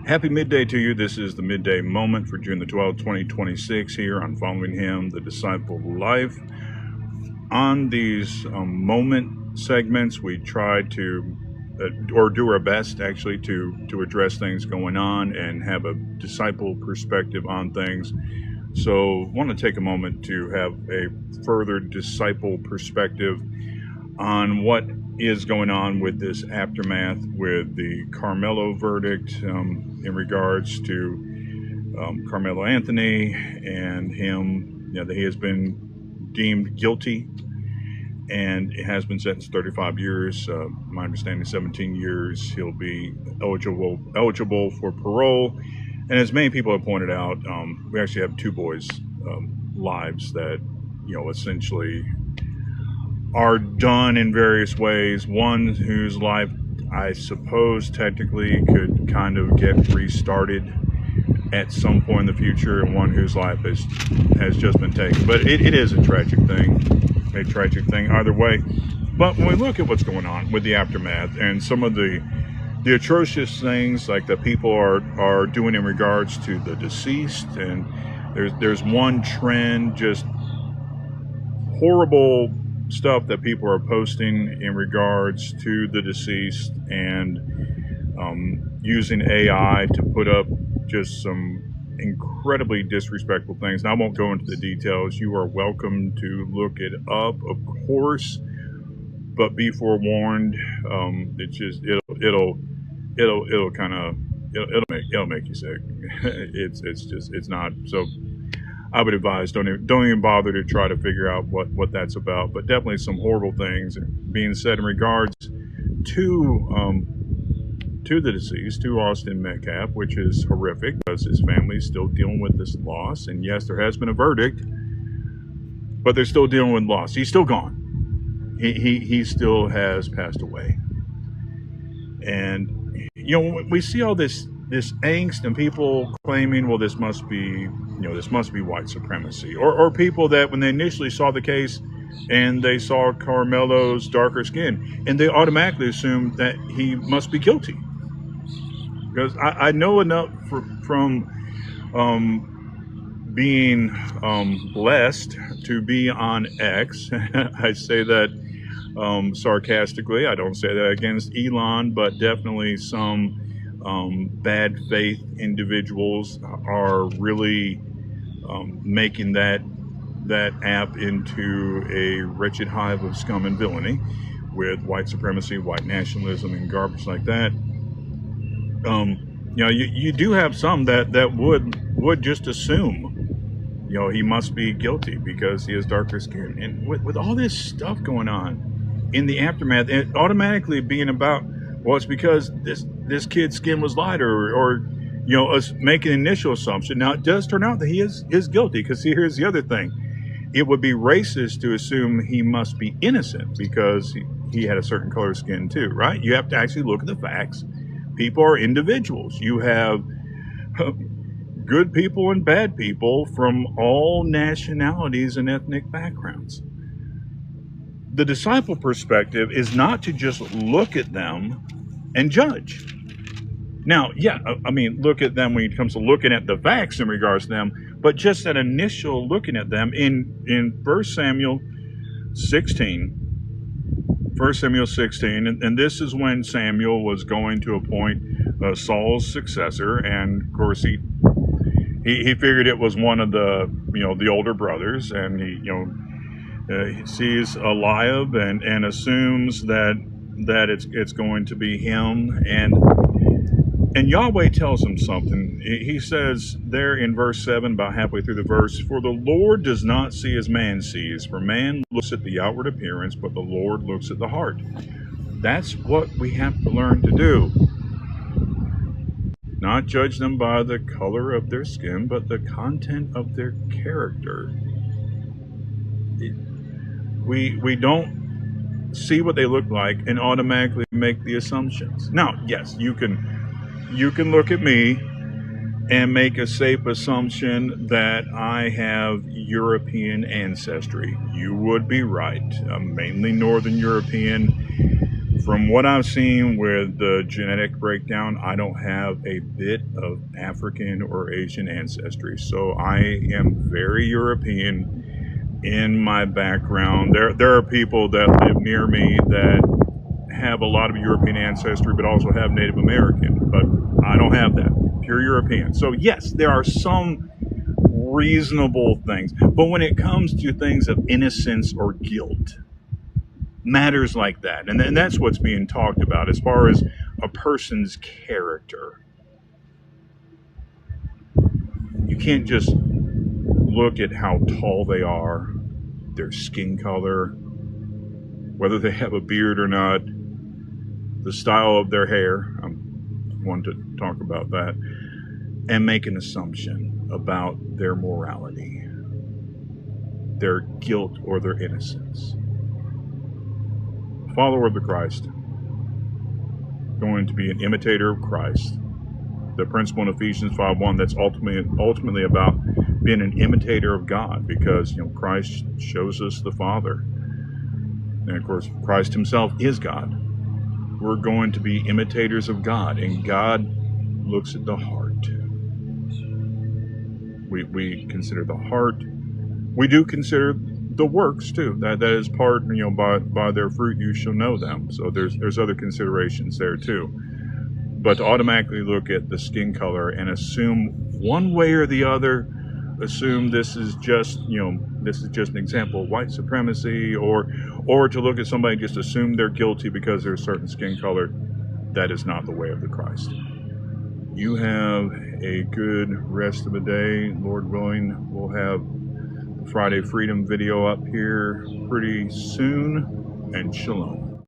Happy midday to you. This is the midday moment for June the 12th, 2026, here on Following Him, the Disciple Life. On these moment segments, we try to, or do our best actually, to address things going on and have a disciple perspective on things. So, I want to take a moment to have a further disciple perspective on what is going on with this aftermath with the Carmelo verdict in regards to Carmelo Anthony and him, that he has been deemed guilty and it has been sentenced 35 years. My understanding, 17 years. He'll be eligible for parole. And as many people have pointed out, we actually have two boys' lives that, essentially are done in various ways. One whose life, I suppose, technically could kind of get restarted at some point in the future, and one whose life has just been taken. But it is a tragic thing either way. But when we look at what's going on with the aftermath and some of the atrocious things like that people are doing in regards to the deceased, and there's one trend, just horrible stuff that people are posting in regards to the deceased, and using AI to put up just some incredibly disrespectful things. And I won't go into the details. You are welcome to look it up, of course, but be forewarned. It's just it'll kind of it'll make you sick. It's not so. I would advise don't even bother to try to figure out what that's about. But definitely some horrible things being said in regards to the deceased, to Austin Metcalf, which is horrific because his family is still dealing with this loss. And yes, there has been a verdict, but they're still dealing with loss. He's still gone. He still has passed away. And we see all this angst and people claiming, well, this must be white supremacy, or people that when they initially saw the case and they saw Carmelo's darker skin, and they automatically assumed that he must be guilty. Because I know enough from being blessed to be on X. I say that sarcastically. I don't say that against Elon, but definitely some bad faith individuals are really making that app into a wretched hive of scum and villainy with white supremacy, white nationalism, and garbage like that. You do have some that would just assume, he must be guilty because he has darker skin. And with all this stuff going on in the aftermath, it automatically being about, well, it's because this kid's skin was lighter, or us making an initial assumption. Now, it does turn out that he is guilty, because here's the other thing. It would be racist to assume he must be innocent because he had a certain color skin too, right? You have to actually look at the facts. People are individuals. You have good people and bad people from all nationalities and ethnic backgrounds. The disciple perspective is not to just look at them and judge. Now, yeah, I mean, look at them when it comes to looking at the facts in regards to them, but just that initial looking at them in 1 Samuel 16, and this is when Samuel was going to appoint Saul's successor, and of course he figured it was one of the older brothers, and he sees Eliab and assumes that it's going to be him, and Yahweh tells him something. He says there in verse 7, about halfway through the verse, "For the Lord does not see as man sees, for man looks at the outward appearance, but the Lord looks at the heart." That's what we have to learn to do. Not judge them by the color of their skin, but the content of their character. We don't see what they look like and automatically make the assumptions. Now, yes, you can look at me and make a safe assumption that I have European ancestry. You would be right. I'm mainly Northern European From what I've seen with the genetic breakdown, I don't have a bit of African or Asian ancestry. So I am very European in my background. There are people that live near me that have a lot of European ancestry, but also have Native American. But I don't have that. Pure European. So yes, there are some reasonable things. But when it comes to things of innocence or guilt, matters like that, and that's what's being talked about as far as a person's character. You can't just look at how tall they are, their skin color, whether they have a beard or not, the style of their hair. I want to talk about that, and make an assumption about their morality, their guilt, or their innocence. Follower of the Christ, going to be an imitator of Christ. The principle in Ephesians 5:1, that's ultimately about being an imitator of God, because Christ shows us the Father, and of course Christ himself is God. We're going to be imitators of God, and God looks at the heart. We consider the heart. We do consider the works too. That is part, by their fruit you shall know them. So there's other considerations there too. But to automatically look at the skin color and assume one way or the other, assume this is just an example of white supremacy, or to look at somebody and just assume they're guilty because they're a certain skin color, that is not the way of the Christ. You have a good rest of the day. Lord willing, we'll have the Friday Freedom video up here pretty soon, and shalom.